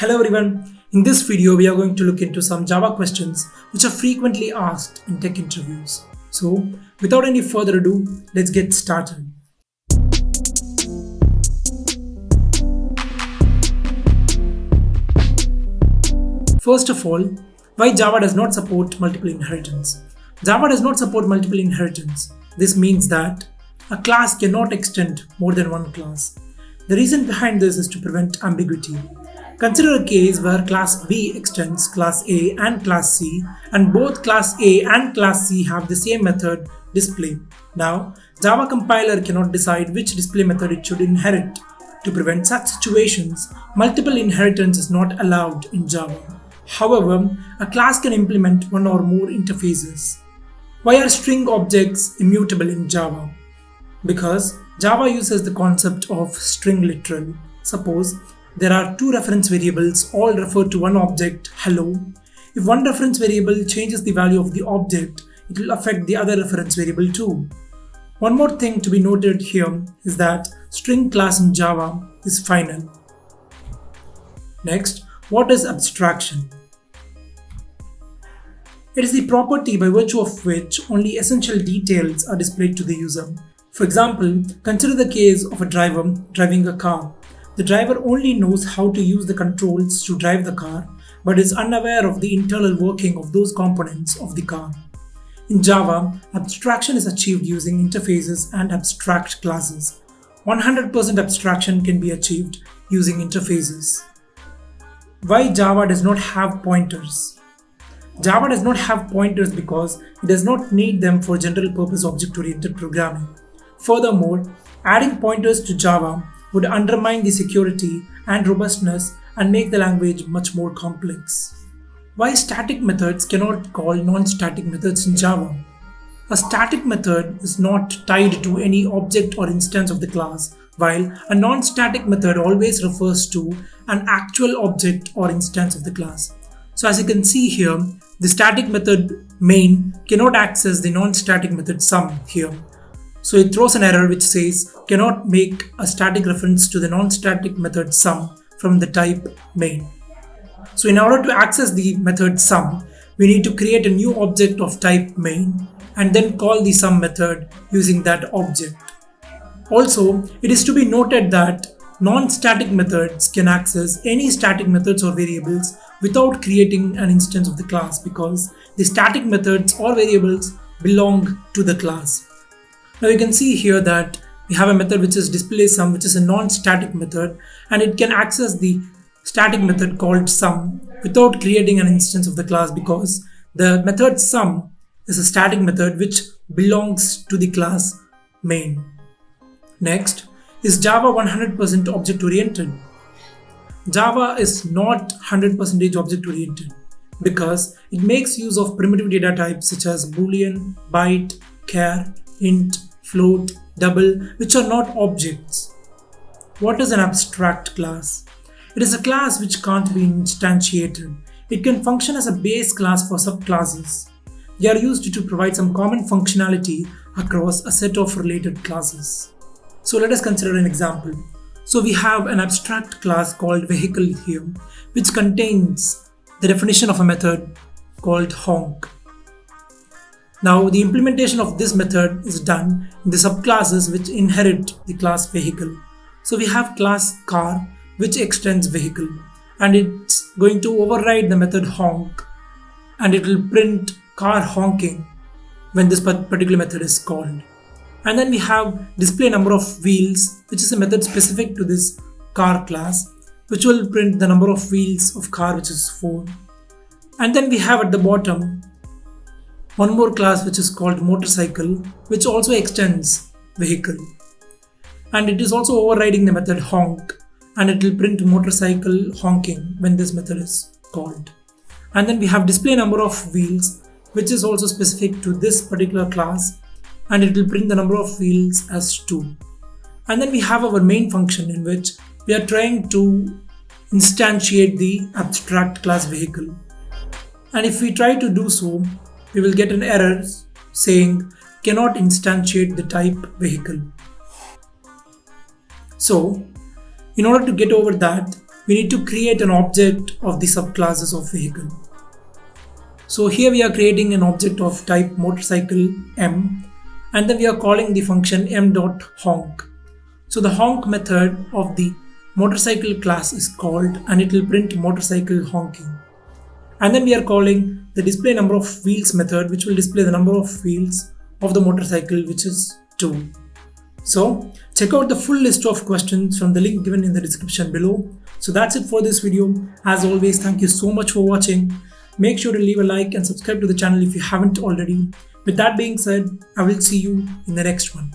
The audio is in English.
Hello everyone, in this video we are going to look into some Java questions which are frequently asked in tech interviews. So without any further ado, let's get started. First of all, why Java does not support multiple inheritance? Java does not support multiple inheritance. This means that a class cannot extend more than one class. The reason behind this is to prevent ambiguity. Consider a case where class B extends class A and class C, and both class A and class C have the same method display. Now, Java compiler cannot decide which display method it should inherit. To prevent such situations, multiple inheritance is not allowed in Java. However, a class can implement one or more interfaces. Why are string objects immutable in Java? Because Java uses the concept of string literal. Suppose there are two reference variables all refer to one object, hello. If one reference variable changes the value of the object, it will affect the other reference variable too. One more thing to be noted here is that string class in Java is final. Next, what is abstraction? It is the property by virtue of which only essential details are displayed to the user. For example, consider the case of a driver driving a car. The driver only knows how to use the controls to drive the car, but is unaware of the internal working of those components of the car. In Java, abstraction is achieved using interfaces and abstract classes. 100% abstraction can be achieved using interfaces. Why Java does not have pointers? Java does not have pointers because it does not need them for general purpose object-oriented programming. Furthermore, adding pointers to Java would undermine the security and robustness and make the language much more complex. Why static methods cannot call non-static methods in Java? A static method is not tied to any object or instance of the class, while a non-static method always refers to an actual object or instance of the class. So as you can see here, the static method main cannot access the non-static method sum here. So it throws an error which says cannot make a static reference to the non-static method sum from the type main. So in order to access the method sum, we need to create a new object of type main and then call the sum method using that object. Also, it is to be noted that non-static methods can access any static methods or variables without creating an instance of the class because the static methods or variables belong to the class. Now you can see here that we have a method which is display_sum, which is a non-static method, and it can access the static method called sum without creating an instance of the class because the method sum is a static method which belongs to the class main. Next, is Java 100% object-oriented? Java is not 100% object-oriented because it makes use of primitive data types such as boolean, byte, char, int, float, double, which are not objects. What is an abstract class? It is a class which can't be instantiated. It can function as a base class for subclasses. They are used to provide some common functionality across a set of related classes. So let us consider an example. So we have an abstract class called vehicle here, which contains the definition of a method called honk. Now the implementation of this method is done in the subclasses which inherit the class vehicle. So we have class car which extends vehicle, and it's going to override the method honk, and it will print car honking when this particular method is called. And then we have display number of wheels, which is a method specific to this car class, which will print the number of wheels of car, which is 4. And then we have at the bottom one more class which is called motorcycle, which also extends vehicle, and it is also overriding the method honk, and it will print motorcycle honking when this method is called. And then we have display number of wheels, which is also specific to this particular class, and it will print the number of wheels as 2. And then we have our main function in which we are trying to instantiate the abstract class vehicle, and if we try to do so, we will get an error saying cannot instantiate the type vehicle. So in order to get over that, we need to create an object of the subclasses of vehicle. So here we are creating an object of type motorcycle M, and then we are calling the function m.honk. So the honk method of the motorcycle class is called, and it will print motorcycle honking. And then we are calling the display number of wheels method, which will display the number of wheels of the motorcycle, which is 2. So check out the full list of questions from the link given in the description below. So that's it for this video. As always, thank you so much for watching. Make sure to leave a like and subscribe to the channel if you haven't already. With that being said, I will see you in the next one.